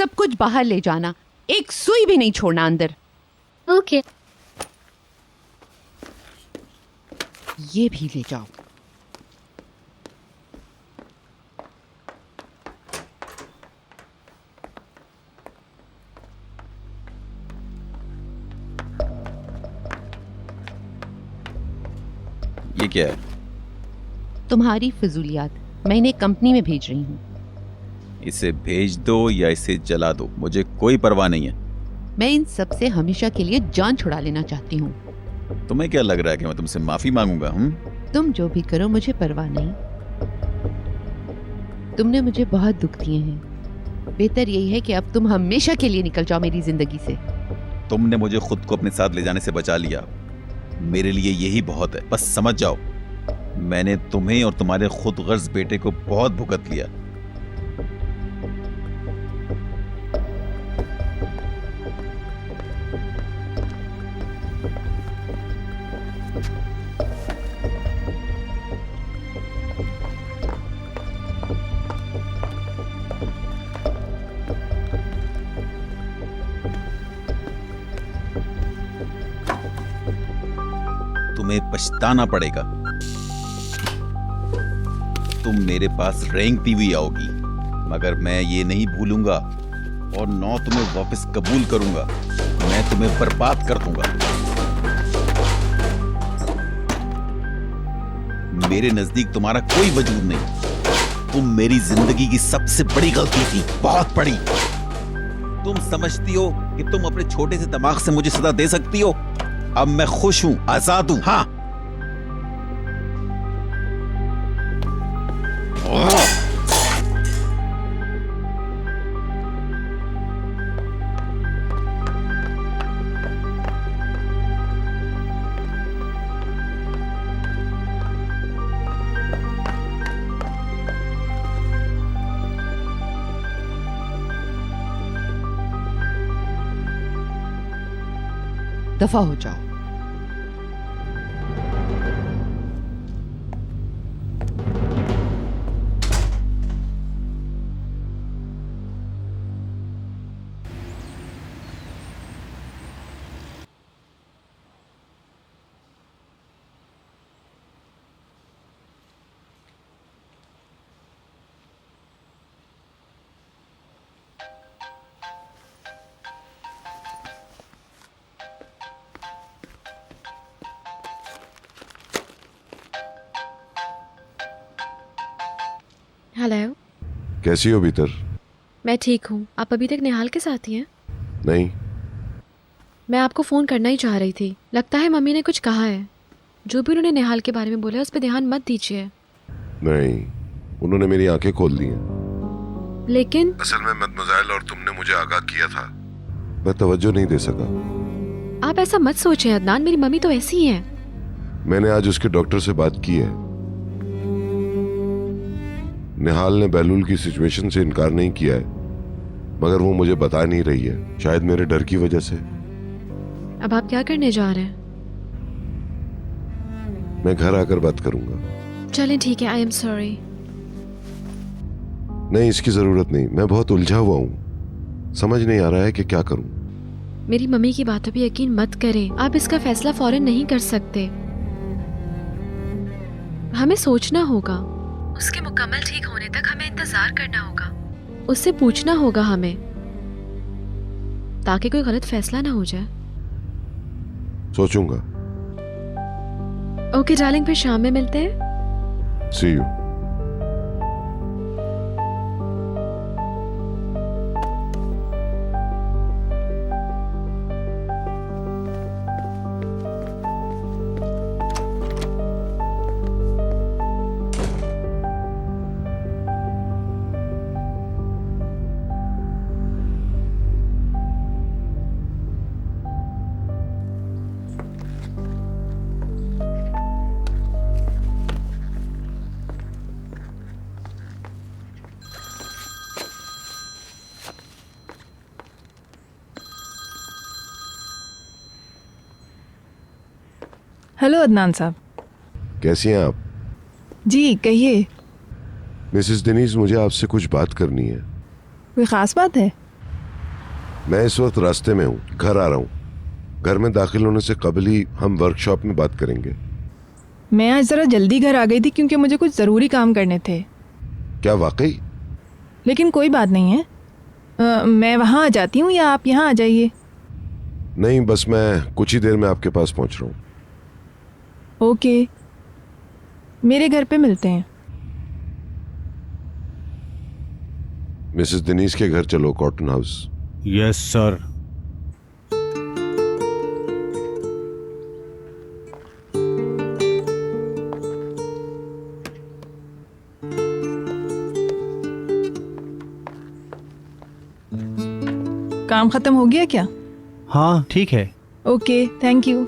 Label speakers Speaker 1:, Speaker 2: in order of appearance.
Speaker 1: सब कुछ बाहर ले जाना, एक सुई भी नहीं छोड़ना अंदर।
Speaker 2: ओके।
Speaker 1: ये भी ले जाओ।
Speaker 3: ये क्या है?
Speaker 1: तुम्हारी फिजूलियात, मैं इन्हें कंपनी में भेज रही हूँ।
Speaker 3: इसे भेज दो या इसे जला दो, मुझे कोई परवाह नहीं है।
Speaker 1: मैं इन सब से हमेशा के लिए जान छुड़ा लेना चाहती हूँ।
Speaker 3: तुम्हें क्या लग रहा है कि मैं तुमसे माफी मांगूंगा?
Speaker 1: तुम जो भी करो मुझे परवाह नहीं। तुमने मुझे बहुत दुख दिए हैं। बेहतर यही है कि अब तुम हमेशा के लिए निकल जाओ मेरी जिंदगी से।
Speaker 3: तुमने मुझे खुद को अपने साथ ले जाने से बचा लिया, मेरे लिए यही बहुत है। बस समझ जाओ, मैंने तुम्हें और तुम्हारे खुद गर्ज बेटे को बहुत भुगत लिया। तुम्हें पछताना पड़ेगा। तुम मेरे पास रेंगती हुई आओगी, मगर मैं ये नहीं भूलूंगा और न तुम्हें वापस कबूल करूंगा। मैं तुम्हें बर्बाद कर दूंगा। मेरे नजदीक तुम्हारा कोई वजूद नहीं। तुम मेरी जिंदगी की सबसे बड़ी गलती थी, बहुत बड़ी। तुम समझती हो कि तुम अपने छोटे से दिमाग से मुझे सजा दे सकती हो। अब मैं खुश हूं, आजाद हूं। हाँ,
Speaker 1: दफा हो जाओ।
Speaker 2: हेलो।
Speaker 4: कैसी हो भीतर?
Speaker 2: मैं ठीक हूँ। आप अभी तक निहाल के साथ ही हैं?
Speaker 4: नहीं।
Speaker 2: मैं आपको फ़ोन करना ही चाह रही थी। लगता है मम्मी ने कुछ कहा है। जो भी उन्होंने निहाल के बारे में बोला उस पर ध्यान मत दीजिए।
Speaker 4: नहीं, उन्होंने मेरी आंखें खोल दी हैं।
Speaker 2: लेकिन
Speaker 4: असल में मदमज़ाइल और तुमने मुझे आगाह किया था, मैं तवज्जो नहीं दे सका।
Speaker 2: आप ऐसा मत सोचें अदनान, मेरी मम्मी तो ऐसी ही हैं।
Speaker 4: मैंने आज उसके डॉक्टर से बात की है। निहाल ने बहलूल की सिचुएशन से इनकार नहीं किया है, मगर वो मुझे बता नहीं रही है, शायद मेरे डर की वजह से।
Speaker 2: अब आप क्या करने जा रहे हैं?
Speaker 4: मैं घर आकर बात करूंगा।
Speaker 2: चलें ठीक है। I am sorry.
Speaker 4: नहीं, इसकी जरूरत नहीं। मैं बहुत उलझा हुआ हूँ, समझ नहीं आ रहा है कि क्या करूं।
Speaker 2: मेरी मम्मी की बातों पे यकीन मत करें। आप इसका फैसला फौरन नहीं कर सकते। हमें सोचना होगा। उसके मुकम्मल ठीक होने तक हमें इंतजार करना होगा। उससे पूछना होगा हमें, ताकि कोई गलत फैसला ना हो जाए।
Speaker 4: सोचूंगा।
Speaker 2: ओके डार्लिंग, फिर शाम में मिलते हैं।
Speaker 4: सी यू।
Speaker 5: हेलो अदनान साहब।
Speaker 4: कैसी हैं आप?
Speaker 5: जी कहिए।
Speaker 4: मिसेस डेनीज, मुझे आपसे कुछ बात करनी है।
Speaker 5: कोई ख़ास बात है?
Speaker 4: मैं इस वक्त रास्ते में हूँ, घर आ रहा हूँ। घर में दाखिल होने से कबल ही हम वर्कशॉप में बात करेंगे।
Speaker 5: मैं आज ज़रा जल्दी घर आ गई थी क्योंकि मुझे कुछ ज़रूरी काम करने थे।
Speaker 4: क्या वाकई?
Speaker 5: लेकिन कोई बात नहीं है, मैं वहाँ आ जाती हूँ या आप यहाँ आ जाइए।
Speaker 4: नहीं, बस मैं कुछ ही देर में आपके पास पहुँच रहा हूँ।
Speaker 5: ओके, मेरे घर पे मिलते हैं।
Speaker 4: मिसेस दिनीश के घर चलो, कॉटन हाउस।
Speaker 6: Yes sir.
Speaker 5: काम ख़त्म हो गया क्या?
Speaker 6: हाँ ठीक है।
Speaker 5: Okay, thank you.